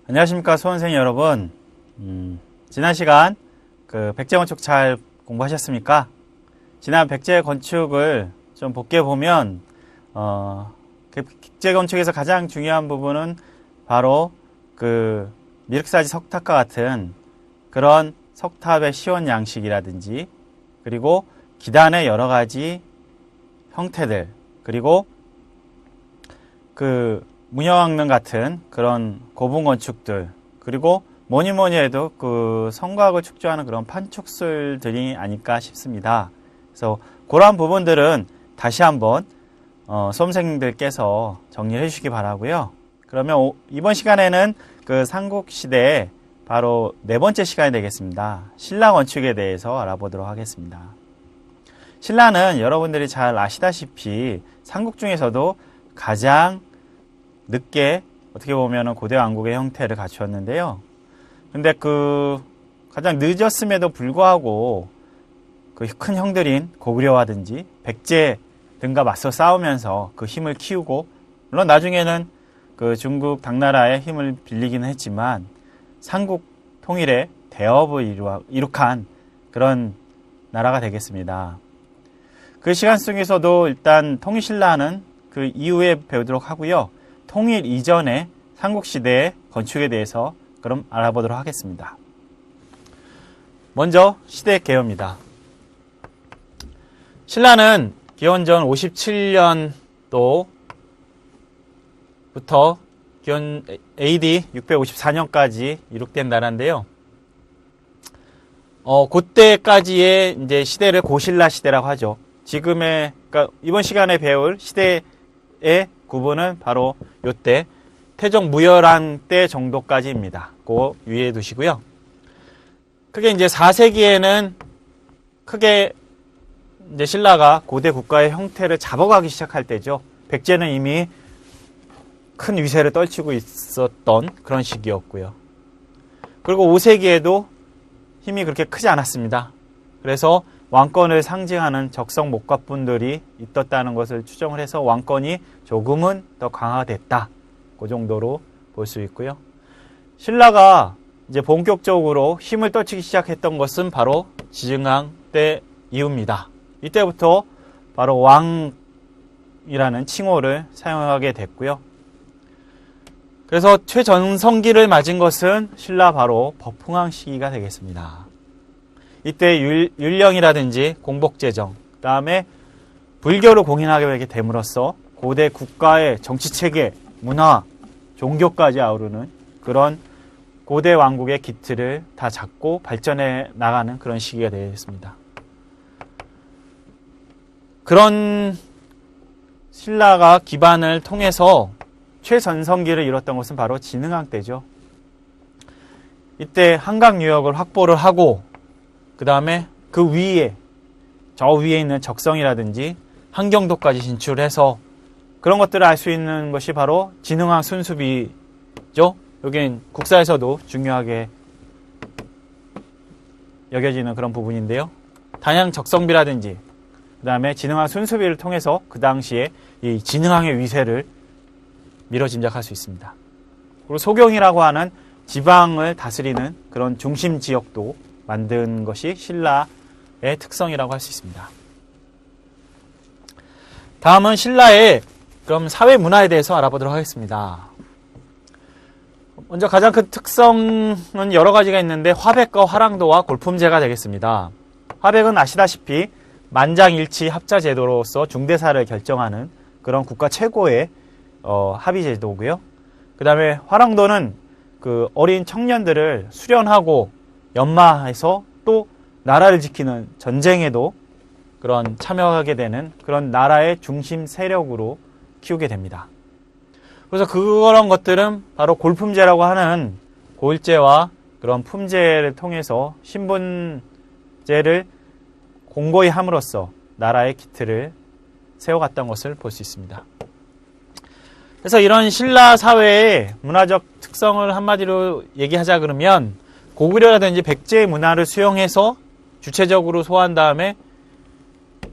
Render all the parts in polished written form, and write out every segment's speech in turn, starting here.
안녕하십니까 수험생 여러분. 지난 시간 백제 건축 잘 공부하셨습니까? 지난 백제 건축을 좀 복귀해 보면 백제 건축에서 가장 중요한 부분은 바로 미륵사지 석탑과 같은 그런 석탑의 시원 양식이라든지, 그리고 기단의 여러 가지 형태들, 그리고 문여왕릉 같은 그런 고분 건축들, 그리고 뭐니 해도 성곽을 축조하는 그런 판촉술들이 아닐까 싶습니다. 그래서 그러한 부분들은 다시 한번 수험생들께서 정리를 해주시기 바라고요. 그러면 이번 시간에는 삼국시대의 바로 네 번째 시간이 되겠습니다. 신라 건축에 대해서 알아보도록 하겠습니다. 신라는 여러분들이 잘 아시다시피 삼국 중에서도 가장 늦게 어떻게 보면 고대 왕국의 형태를 갖추었는데요. 근데 가장 늦었음에도 불구하고 큰 형들인 고구려와든지 백제 등과 맞서 싸우면서 힘을 키우고, 물론 나중에는 중국 당나라의 힘을 빌리기는 했지만 삼국 통일의 대업을 이룩한 그런 나라가 되겠습니다. 그 시간 속에서도 일단 통일신라는 이후에 배우도록 하고요. 통일 이전의 삼국시대의 건축에 대해서 그럼 알아보도록 하겠습니다. 먼저 시대 개요입니다. 신라는 기원전 57년도부터 기원 AD 654년까지 이룩된 나라인데요. 그때까지의 이제 시대를 고신라 시대라고 하죠. 그러니까 이번 시간에 배울 시대의 구분은 바로 요때 태종 무열왕 때 정도까지입니다. 그 위에 두시고요. 크게 이제 4세기에는 크게 이제 신라가 고대 국가의 형태를 잡아가기 시작할 때죠. 백제는 이미 큰 위세를 떨치고 있었던 그런 시기였고요. 그리고 5세기에도 힘이 그렇게 크지 않았습니다. 그래서 왕권을 상징하는 적성 목갑분들이 있었다는 것을 추정을 해서 왕권이 조금은 더 강화됐다. 그 정도로 볼 수 있고요. 신라가 이제 본격적으로 힘을 떨치기 시작했던 것은 바로 지증왕 때 이후입니다. 이때부터 바로 왕이라는 칭호를 사용하게 됐고요. 그래서 최전성기를 맞은 것은 신라 바로 법흥왕 시기가 되겠습니다. 이때 율령이라든지 공복제정, 그 다음에 불교를 공인하게 됨으로써 고대 국가의 정치체계, 문화, 종교까지 아우르는 그런 고대 왕국의 기틀을 다 잡고 발전해 나가는 그런 시기가 되겠습니다. 그런 신라가 기반을 통해서 최전성기를 이뤘던 것은 바로 진흥왕 때죠. 이때 한강 유역을 확보를 하고, 그 다음에 저 위에 있는 적성이라든지 한경도까지 진출해서 그런 것들을 알 수 있는 것이 바로 진흥왕 순수비죠. 여긴 국사에서도 중요하게 여겨지는 그런 부분인데요. 단양 적성비라든지 그 다음에 진흥왕 순수비를 통해서 그 당시에 이 진흥왕의 위세를 미뤄 짐작할 수 있습니다. 그리고 소경이라고 하는 지방을 다스리는 그런 중심 지역도 만든 것이 신라의 특성이라고 할 수 있습니다. 다음은 신라의 그럼 사회 문화에 대해서 알아보도록 하겠습니다. 먼저 가장 큰 특성은 여러 가지가 있는데 화백과 화랑도와 골품제가 되겠습니다. 화백은 아시다시피 만장일치 합자 제도로서 중대사를 결정하는 그런 국가 최고의 합의 제도고요. 그 다음에 화랑도는 어린 청년들을 수련하고 연마해서 또 나라를 지키는 전쟁에도 그런 참여하게 되는 그런 나라의 중심 세력으로 키우게 됩니다. 그래서 그런 것들은 바로 골품제라고 하는 골제와 그런 품제를 통해서 신분제를 공고히 함으로써 나라의 기틀을 세워갔던 것을 볼 수 있습니다. 그래서 이런 신라 사회의 문화적 특성을 한마디로 얘기하자 그러면 고구려라든지 백제의 문화를 수용해서 주체적으로 소화한 다음에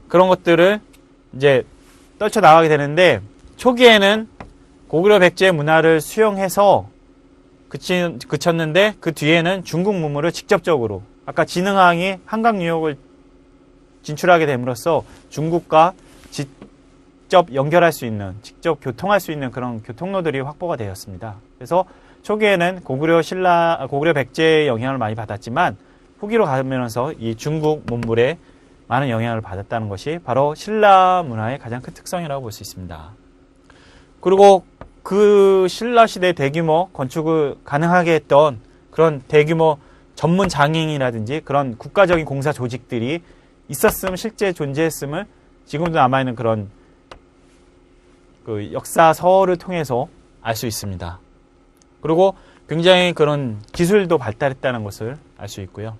그런 것들을 이제 떨쳐나가게 되는데, 초기에는 고구려 백제의 문화를 수용해서 그쳤는데 그 뒤에는 중국 문물을 직접적으로 아까 진흥왕이 한강 유역을 진출하게 됨으로써 중국과 직접 연결할 수 있는, 직접 교통할 수 있는 그런 교통로들이 확보가 되었습니다. 그래서 초기에는 고구려 백제의 영향을 많이 받았지만 후기로 가면서 이 중국 문물에 많은 영향을 받았다는 것이 바로 신라 문화의 가장 큰 특성이라고 볼 수 있습니다. 그리고 그 신라 시대 대규모 건축을 가능하게 했던 그런 대규모 전문 장인이라든지 그런 국가적인 공사 조직들이 있었음, 실제 존재했음을 지금도 남아있는 그런 그 역사서를 통해서 알 수 있습니다. 그리고 굉장히 그런 기술도 발달했다는 것을 알 수 있고요.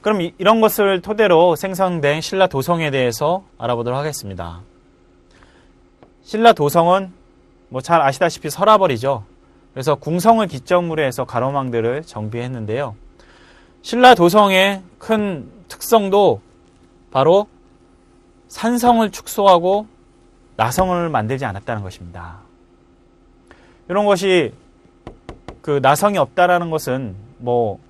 그럼 이런 것을 토대로 생성된 신라 도성에 대해서 알아보도록 하겠습니다. 신라 도성은 뭐 잘 아시다시피 서라벌이죠. 그래서 궁성을 기점으로 해서 가로망들을 정비했는데요. 신라 도성의 큰 특성도 바로 산성을 축소하고 나성을 만들지 않았다는 것입니다. 이런 것이 그 나성이 없다라는 것은 뭐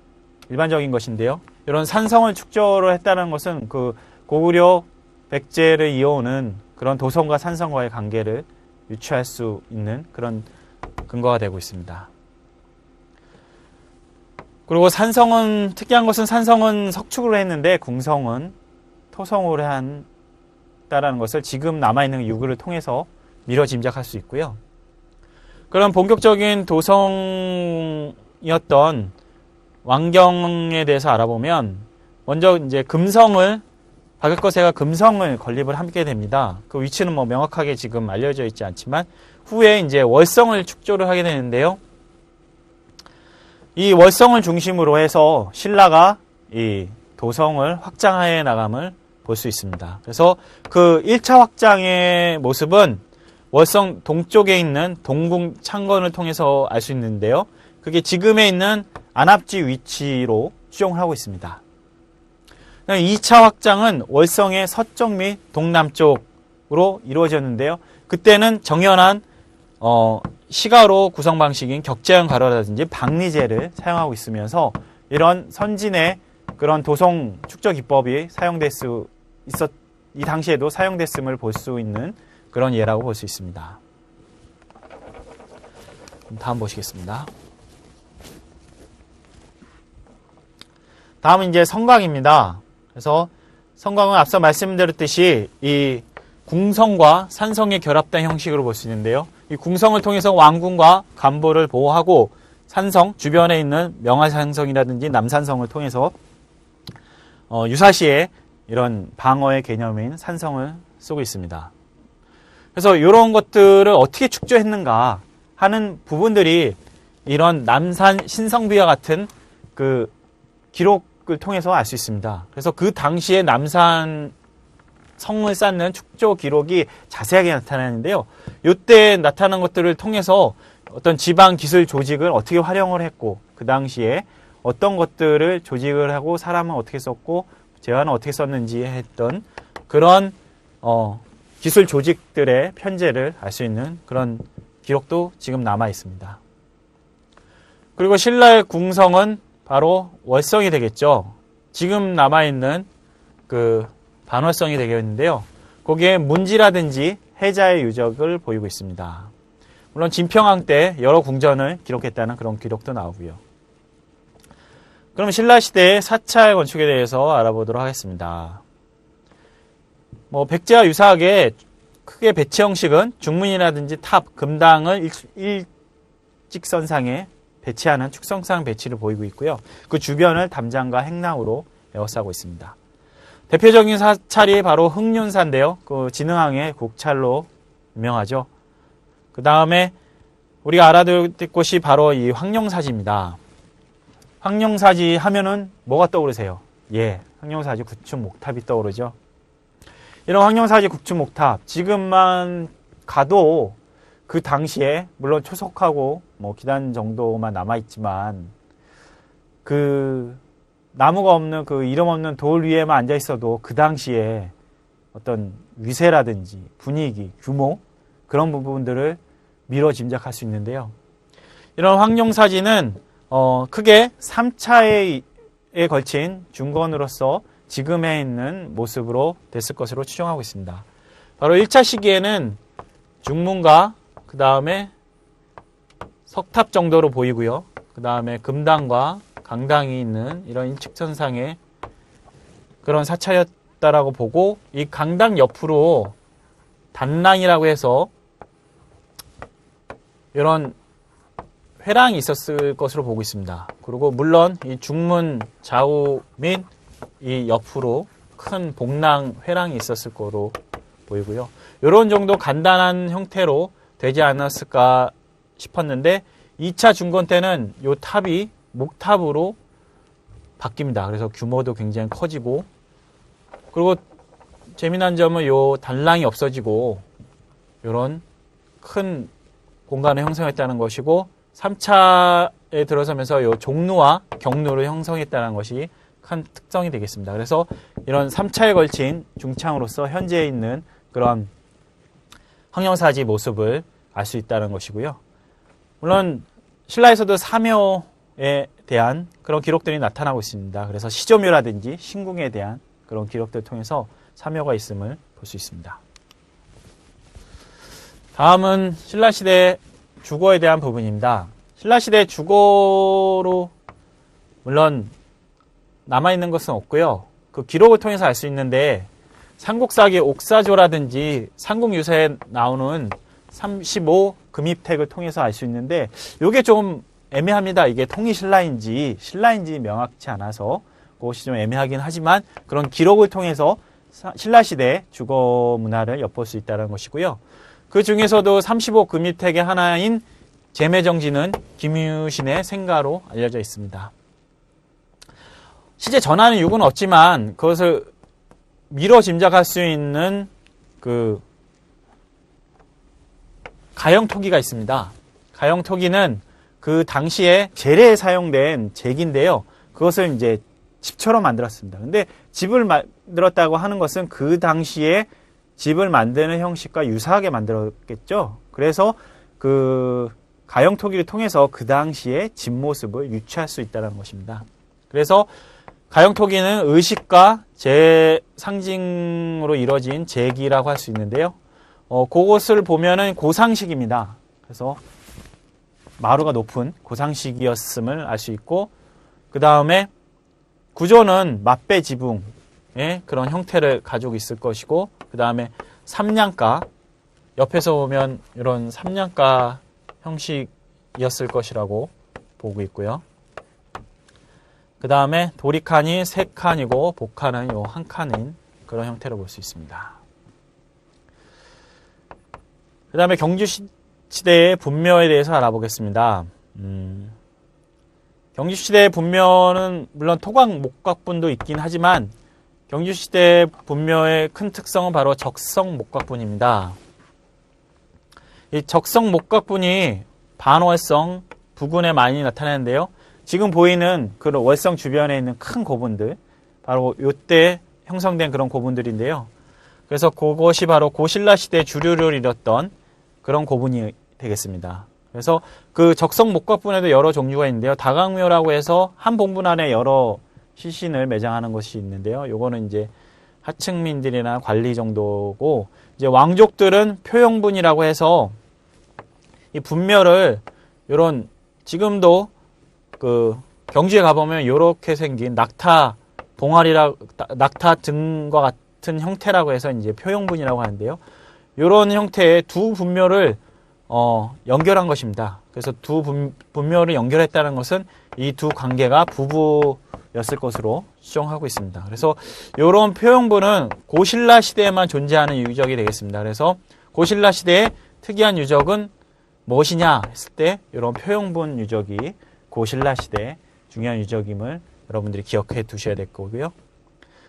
일반적인 것인데요. 이런 산성을 축조를 했다는 것은 그 고구려 백제를 이어오는 그런 도성과 산성과의 관계를 유추할 수 있는 그런 근거가 되고 있습니다. 그리고 산성은 특이한 것은 산성은 석축으로 했는데 궁성은 토성으로 한다라는 것을 지금 남아있는 유구를 통해서 미뤄 짐작할 수 있고요. 그런 본격적인 도성이었던 왕경에 대해서 알아보면 먼저 이제 금성을 박역거세가 금성을 건립을 하게 됩니다. 그 위치는 뭐 명확하게 지금 알려져 있지 않지만 후에 이제 월성을 축조를 하게 되는데요. 이 월성을 중심으로 해서 신라가 이 도성을 확장해 나감을 볼 수 있습니다. 그래서 그 1차 확장의 모습은 월성 동쪽에 있는 동궁 창건을 통해서 알 수 있는데요. 그게 지금에 있는 안압지 위치로 추정을 하고 있습니다. 2차 확장은 월성의 서쪽 및 동남쪽으로 이루어졌는데요. 그때는 정연한 시가로 구성 방식인 격자형 가로라든지 박리재를 사용하고 있으면서 이런 선진의 그런 도성 축조 기법이 이 당시에도 사용됐음을 볼 수 있는 그런 예라고 볼 수 있습니다. 다음 보시겠습니다. 다음은 이제 성곽입니다. 그래서 성곽은 앞서 말씀드렸듯이 이 궁성과 산성의 결합된 형식으로 볼 수 있는데요. 이 궁성을 통해서 왕궁과 관보를 보호하고 산성, 주변에 있는 명화산성이라든지 남산성을 통해서 유사시에 이런 방어의 개념인 산성을 쓰고 있습니다. 그래서 이런 것들을 어떻게 축조했는가 하는 부분들이 이런 남산 신성비와 같은 그 기록을 통해서 알 수 있습니다. 그래서 그 당시에 남산 성을 쌓는 축조 기록이 자세하게 나타나는데요. 이때 나타난 것들을 통해서 어떤 지방 기술 조직을 어떻게 활용을 했고 그 당시에 어떤 것들을 조직을 하고 사람은 어떻게 썼고 재화는 어떻게 썼는지 했던 그런 기술 조직들의 편제를 알 수 있는 그런 기록도 지금 남아 있습니다. 그리고 신라의 궁성은 바로 월성이 되겠죠. 지금 남아있는 그 반월성이 되겠는데요. 거기에 문지라든지 해자의 유적을 보이고 있습니다. 물론 진평왕 때 여러 궁전을 기록했다는 그런 기록도 나오고요. 그럼 신라 시대의 사찰 건축에 대해서 알아보도록 하겠습니다. 백제와 유사하게 크게 배치 형식은 중문이라든지 탑, 금당을 일직선상에 배치하는 축성상 배치를 보이고 있고요. 그 주변을 담장과 행랑으로 에워싸고 있습니다. 대표적인 사찰이 바로 흑륜사인데요. 그 진흥왕의 국찰로 유명하죠. 그 다음에 우리가 알아둘 곳이 바로 이 황룡사지입니다. 황룡사지 하면은 뭐가 떠오르세요? 예, 황룡사지 구춘목탑이 떠오르죠. 이런 황룡사지 구춘목탑 지금만 가도 그 당시에 물론 초석하고 기단 정도만 남아있지만 그 나무가 없는 그 이름 없는 돌 위에만 앉아 있어도 그 당시에 어떤 위세라든지 분위기, 규모 그런 부분들을 미뤄 짐작할 수 있는데요. 이런 황룡사지는 크게 3차에 걸친 중건으로서 지금에 있는 모습으로 됐을 것으로 추정하고 있습니다. 바로 1차 시기에는 중문과 그 다음에 석탑 정도로 보이고요. 그 다음에 금당과 강당이 있는 이런 인측선상의 그런 사찰이었다라고 보고, 이 강당 옆으로 단랑이라고 해서 이런 회랑이 있었을 것으로 보고 있습니다. 그리고 물론 이 중문 좌우 및 이 옆으로 큰 복랑 회랑이 있었을 거로 보이고요. 이런 정도 간단한 형태로 되지 않았을까 싶었는데 2차 중건 때는 이 탑이 목탑으로 바뀝니다. 그래서 규모도 굉장히 커지고, 그리고 재미난 점은 이 단랑이 없어지고 이런 큰 공간을 형성했다는 것이고, 3차에 들어서면서 이 종루와 경루를 형성했다는 것이 큰 특성이 되겠습니다. 그래서 이런 3차에 걸친 중창으로서 현재 있는 그런 황룡사지 모습을 알 수 있다는 것이고요. 물론 신라에서도 사묘에 대한 그런 기록들이 나타나고 있습니다. 그래서 시조묘라든지 신궁에 대한 그런 기록들을 통해서 사묘가 있음을 볼 수 있습니다. 다음은 신라시대 주거에 대한 부분입니다. 신라시대 주거로 물론 남아있는 것은 없고요. 그 기록을 통해서 알 수 있는데, 삼국사기 옥사조라든지 삼국유사에 나오는 35 금입택을 통해서 알 수 있는데, 이게 좀 애매합니다. 이게 통일신라인지 신라인지 명확치 않아서 그것이 좀 애매하긴 하지만, 그런 기록을 통해서 신라시대 주거 문화를 엿볼 수 있다는 것이고요. 그 중에서도 35 금입택의 하나인 제매정지는 김유신의 생가로 알려져 있습니다. 실제 전하는 유구는 없지만 그것을 미뤄 짐작할 수 있는 그 가형토기가 있습니다. 가형토기는 그 당시에 재래에 사용된 잭인데요. 그것을 이제 집처럼 만들었습니다. 근데 집을 만들었다고 하는 것은 그 당시에 집을 만드는 형식과 유사하게 만들었겠죠. 그래서 그 가형토기를 통해서 그 당시에 집 모습을 유추할 수 있다는 것입니다. 그래서 가형토기는 의식과 제 상징으로 이루어진 잭이라고 할 수 있는데요. 그것을 보면은 고상식입니다. 그래서 마루가 높은 고상식이었음을 알 수 있고, 그 다음에 구조는 맞배 지붕의 그런 형태를 가지고 있을 것이고, 그 다음에 삼량가, 옆에서 보면 이런 삼량가 형식이었을 것이라고 보고 있고요. 그 다음에 도리칸이 3칸이고 복칸은 요 1칸인 그런 형태로 볼 수 있습니다. 그 다음에 경주시대의 분묘에 대해서 알아보겠습니다. 경주시대의 분묘는 물론 토광 목각분도 있긴 하지만 경주시대 분묘의 큰 특성은 바로 적성 목각분입니다. 이 적성 목각분이 반월성 부근에 많이 나타나는데요. 지금 보이는 그런 월성 주변에 있는 큰 고분들, 바로 이때 형성된 그런 고분들인데요. 그래서 그것이 바로 고신라 시대 주류를 이뤘던 그런 고분이 되겠습니다. 그래서 그 적성 목각분에도 여러 종류가 있는데요. 다강묘라고 해서 한 봉분 안에 여러 시신을 매장하는 것이 있는데요. 요거는 이제 하층민들이나 관리 정도고, 이제 왕족들은 표용분이라고 해서 이 분묘를 요런 지금도 그 경주에 가보면 요렇게 생긴 낙타 낙타 등과 같은 형태라고 해서 이제 표용분이라고 하는데요. 요런 형태의 두 분묘를 연결한 것입니다. 그래서 두 분묘를 연결했다는 것은 이 두 관계가 부부였을 것으로 추정하고 있습니다. 그래서 요런 표용분은 고신라 시대에만 존재하는 유적이 되겠습니다. 그래서 고신라 시대의 특이한 유적은 무엇이냐 했을 때 이런 표용분 유적이 고신라 시대 중요한 유적임을 여러분들이 기억해 두셔야 될 거고요.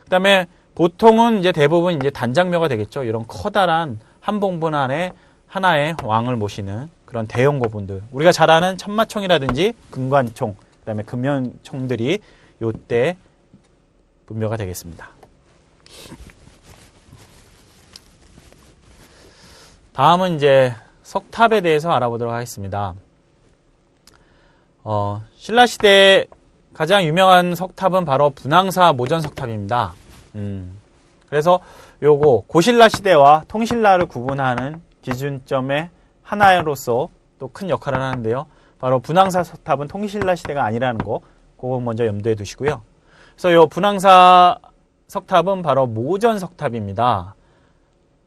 그 다음에 보통은 이제 대부분 이제 단장묘가 되겠죠. 이런 커다란 한 봉분 안에 하나의 왕을 모시는 그런 대형 고분들. 우리가 잘 아는 천마총이라든지 금관총, 그 다음에 금연총들이 요때 분묘가 되겠습니다. 다음은 이제 석탑에 대해서 알아보도록 하겠습니다. 신라시대 가장 유명한 석탑은 바로 분황사 모전석탑입니다. 그래서 요거 고신라 시대와 통신라를 구분하는 기준점의 하나로서 또 큰 역할을 하는데요. 바로 분황사 석탑은 통신라 시대가 아니라는 거, 그거 먼저 염두에 두시고요. 그래서 요 분황사 석탑은 바로 모전석탑입니다.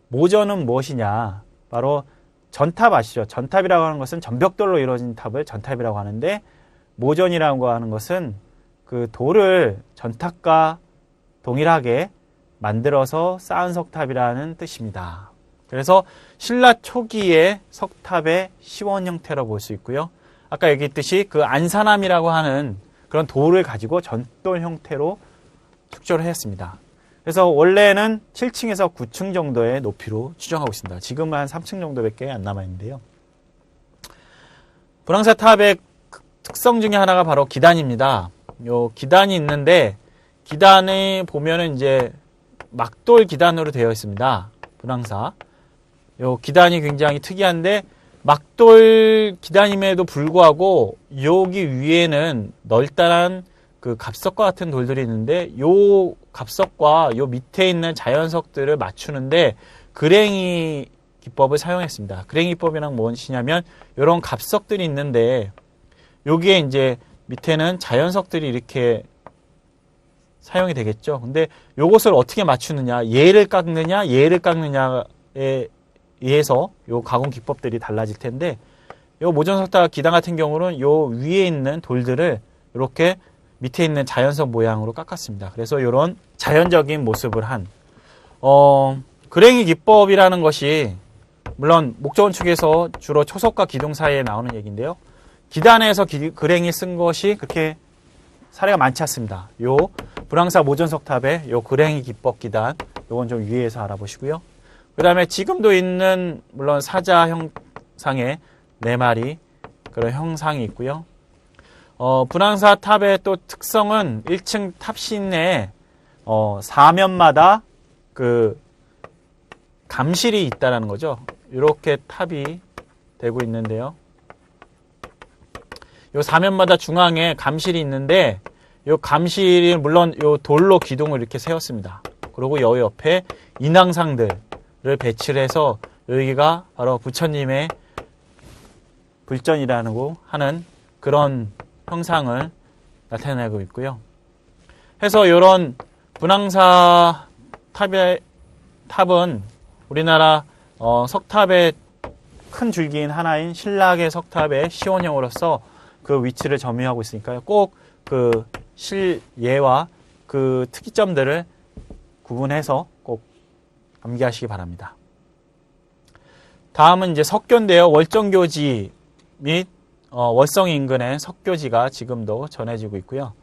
모전은 무엇이냐? 바로 전탑 아시죠? 전탑이라고 하는 것은 전벽돌로 이루어진 탑을 전탑이라고 하는데, 모전이라고 하는 것은 그 돌을 전탑과 동일하게 만들어서 쌓은 석탑이라는 뜻입니다. 그래서 신라 초기의 석탑의 시원 형태로 볼 수 있고요. 아까 얘기했듯이 그 안산함이라고 하는 그런 돌을 가지고 전돌 형태로 축조를 했습니다. 그래서 원래는 7층에서 9층 정도의 높이로 추정하고 있습니다. 지금은 한 3층 정도밖에 안 남아있는데요. 분황사 탑의 특성 중에 하나가 바로 기단입니다. 요 기단이 있는데, 기단에 보면은 이제 막돌 기단으로 되어 있습니다. 분황사. 요 기단이 굉장히 특이한데, 막돌 기단임에도 불구하고 여기 위에는 널따란 그 갑석과 같은 돌들이 있는데, 요 갑석과 요 밑에 있는 자연석들을 맞추는데 그랭이 기법을 사용했습니다. 그랭이 기법이란 무엇이냐면, 요런 갑석들이 있는데 여기에 이제 밑에는 자연석들이 이렇게 사용이 되겠죠. 근데 요것을 어떻게 맞추느냐, 얘를 깎느냐에 의해서 요 가공 기법들이 달라질 텐데, 요 모전석탑 기단 같은 경우는 요 위에 있는 돌들을 이렇게 밑에 있는 자연석 모양으로 깎았습니다. 그래서 이런 자연적인 모습을 한 그랭이 기법이라는 것이 물론 목조건축에서 주로 초석과 기둥 사이에 나오는 얘기인데요. 기단에서 그랭이 쓴 것이 그렇게 사례가 많지 않습니다. 요 분황사 모전석탑의 요 그랭이 기법 기단, 요건 좀 위에서 알아보시고요. 그 다음에 지금도 있는 물론 사자 형상의 4마리 그런 형상이 있고요. 분황사 탑의 또 특성은 1층 탑신에 사면마다 그 감실이 있다라는 거죠. 이렇게 탑이 되고 있는데요. 요 사면마다 중앙에 감실이 있는데, 요 감실이 물론 요 돌로 기둥을 이렇게 세웠습니다. 그리고 여 옆에 인왕상들을 배치를 해서 여기가 바로 부처님의 불전이라고 하는 그런 형상을 나타내고 있고요. 해서 이런 분황사 탑은 우리나라 석탑의 큰 줄기인 하나인 신라계 석탑의 시원형으로서 그 위치를 점유하고 있으니까요. 꼭 그 실예와 그 특이점들을 구분해서 꼭 암기하시기 바랍니다. 다음은 이제 석교인데요. 월정교지 및 월성 인근의 석교지가 지금도 전해지고 있고요.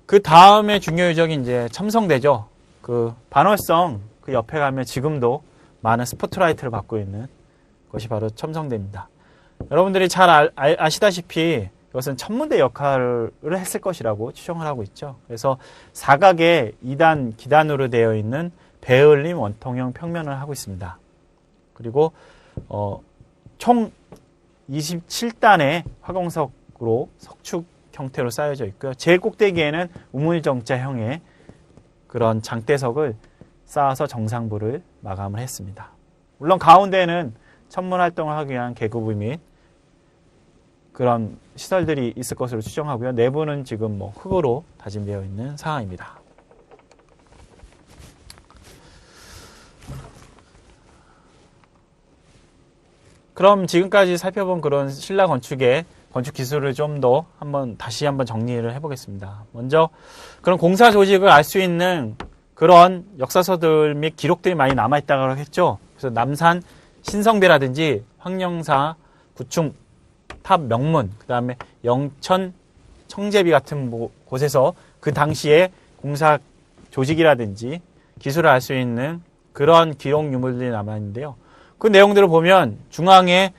그 다음에 중요 유적이 이제 첨성대죠. 그 반월성 그 옆에 가면 지금도 많은 스포트라이트를 받고 있는 것이 바로 첨성대입니다. 여러분들이 잘 아시다시피 이것은 천문대 역할을 했을 것이라고 추정을 하고 있죠. 그래서 사각의 2단 기단으로 되어 있는 배을림 원통형 평면을 하고 있습니다. 그리고 총 27단의 화공석으로 석축 형태로 쌓여져 있고요. 제일 꼭대기에는 우물정자형의 그런 장대석을 쌓아서 정상부를 마감을 했습니다. 물론 가운데는 천문 활동을 하기 위한 계급부 및 그런 시설들이 있을 것으로 추정하고요. 내부는 지금 흙으로 다짐되어 있는 상황입니다. 그럼 지금까지 살펴본 그런 신라 건축의 건축 기술을 좀 더 다시 한번 정리를 해보겠습니다. 먼저 그런 공사 조직을 알 수 있는 그런 역사서들 및 기록들이 많이 남아있다고 했죠. 그래서 남산 신성배라든지 황령사 구충 탑 명문, 그 다음에 영천 청제비 같은 곳에서 그 당시에 공사 조직이라든지 기술을 알 수 있는 그런 기록 유물들이 남아있는데요. 그 내용들을 보면 중앙에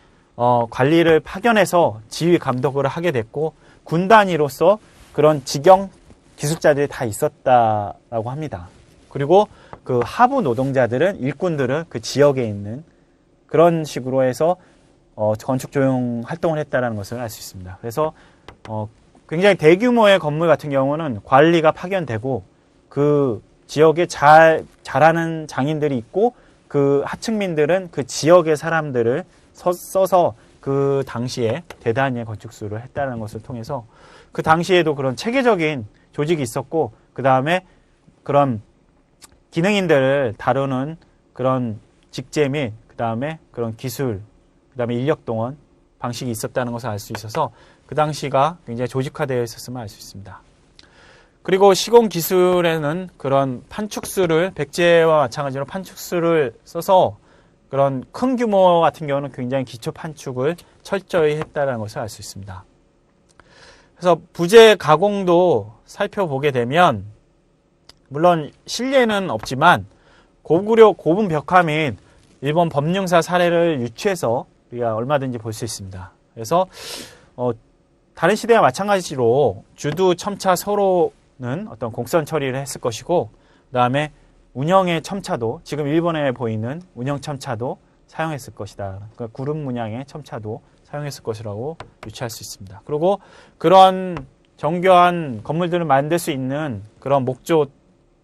관리를 파견해서 지휘 감독을 하게 됐고, 군 단위로서 그런 직영 기술자들이 다 있었다라고 합니다. 그리고 그 하부 노동자들은 일꾼들은 그 지역에 있는 그런 식으로 해서 건축 조형 활동을 했다는 것을 알 수 있습니다. 그래서 굉장히 대규모의 건물 같은 경우는 관리가 파견되고 그 지역에 잘하는 장인들이 있고 그 하층민들은 그 지역의 사람들을 써서 그 당시에 대단히 건축수를 했다는 것을 통해서 그 당시에도 그런 체계적인 조직이 있었고 그 다음에 그런 기능인들을 다루는 그런 직제 및 그 다음에 그런 기술 그 다음에 인력 동원 방식이 있었다는 것을 알 수 있어서 그 당시가 굉장히 조직화되어 있었음을 알 수 있습니다. 그리고 시공 기술에는 그런 판축수를 백제와 마찬가지로 판축수를 써서 그런 큰 규모 같은 경우는 굉장히 기초 판축을 철저히 했다는 것을 알 수 있습니다. 그래서 부재 가공도 살펴보게 되면 물론 실례는 없지만 고분 벽화 및 일본 법륜사 사례를 유추해서 우리가 얼마든지 볼 수 있습니다. 그래서 다른 시대와 마찬가지로 주두, 첨차 서로는 어떤 곡선 처리를 했을 것이고 그 다음에 운영의 첨차도 지금 일본에 보이는 운영 첨차도 사용했을 것이다. 그러니까 구름 문양의 첨차도 사용했을 것이라고 유추할 수 있습니다. 그리고 그런 정교한 건물들을 만들 수 있는 그런 목조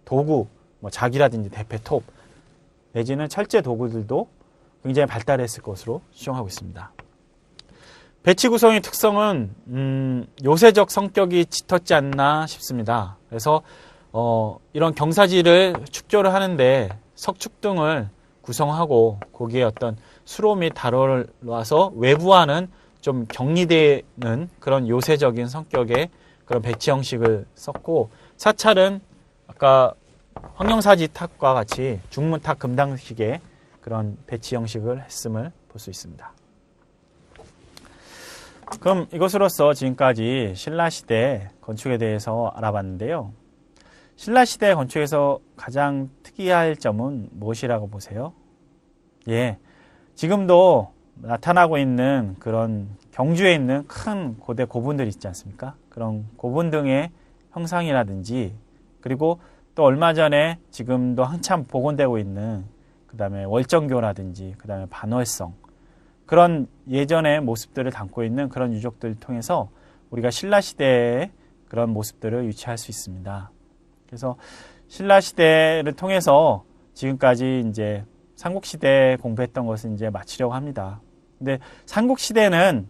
도구, 뭐 자기라든지 대패, 톱 내지는 철제 도구들도 굉장히 발달했을 것으로 추정하고 있습니다. 배치 구성의 특성은 요새적 성격이 짙었지 않나 싶습니다. 그래서 이런 경사지를 축조를 하는데 석축 등을 구성하고 거기에 어떤 수로 및 다로를 놔서 외부와는 좀 격리되는 그런 요새적인 성격의 그런 배치 형식을 썼고 사찰은 아까 황령사지탑과 같이 중문탑 금당식의 그런 배치 형식을 했음을 볼 수 있습니다. 그럼 이것으로써 지금까지 신라시대 건축에 대해서 알아봤는데요. 신라시대 건축에서 가장 특이할 점은 무엇이라고 보세요? 예, 지금도 나타나고 있는 그런 경주에 있는 큰 고대 고분들 있지 않습니까? 그런 고분 등의 형상이라든지 그리고 또 얼마 전에 지금도 한참 복원되고 있는 그 다음에 월정교라든지 그 다음에 반월성 그런 예전의 모습들을 담고 있는 그런 유적들을 통해서 우리가 신라시대의 그런 모습들을 유추할 수 있습니다. 그래서 신라시대를 통해서 지금까지 이제 삼국시대 공부했던 것을 이제 마치려고 합니다. 근데 삼국시대는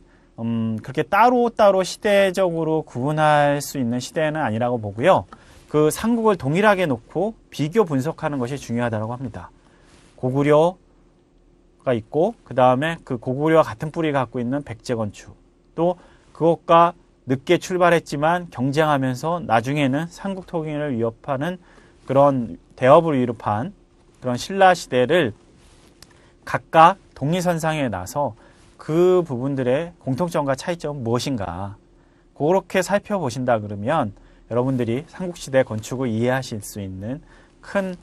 그렇게 따로따로 시대적으로 구분할 수 있는 시대는 아니라고 보고요. 그 삼국을 동일하게 놓고 비교 분석하는 것이 중요하다고 합니다. 고구려가 있고 그 다음에 그 고구려와 같은 뿌리가 갖고 있는 백제건축 또 그것과 늦게 출발했지만 경쟁하면서 나중에는 삼국 통일을 위협하는 그런 대업을 위협한 그런 신라시대를 각각 독립선상에 나서 그 부분들의 공통점과 차이점은 무엇인가 그렇게 살펴보신다 그러면 여러분들이 삼국시대 건축을 이해하실 수 있는 큰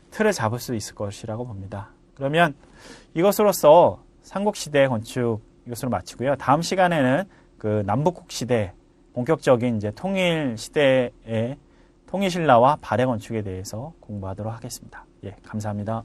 틀을 잡을 수 있을 것이라고 봅니다. 그러면 이것으로써 삼국시대 건축 이것으로 마치고요. 다음 시간에는 그 남북국시대 본격적인 이제 통일시대의 통일신라와 발해건축에 대해서 공부하도록 하겠습니다. 예, 감사합니다.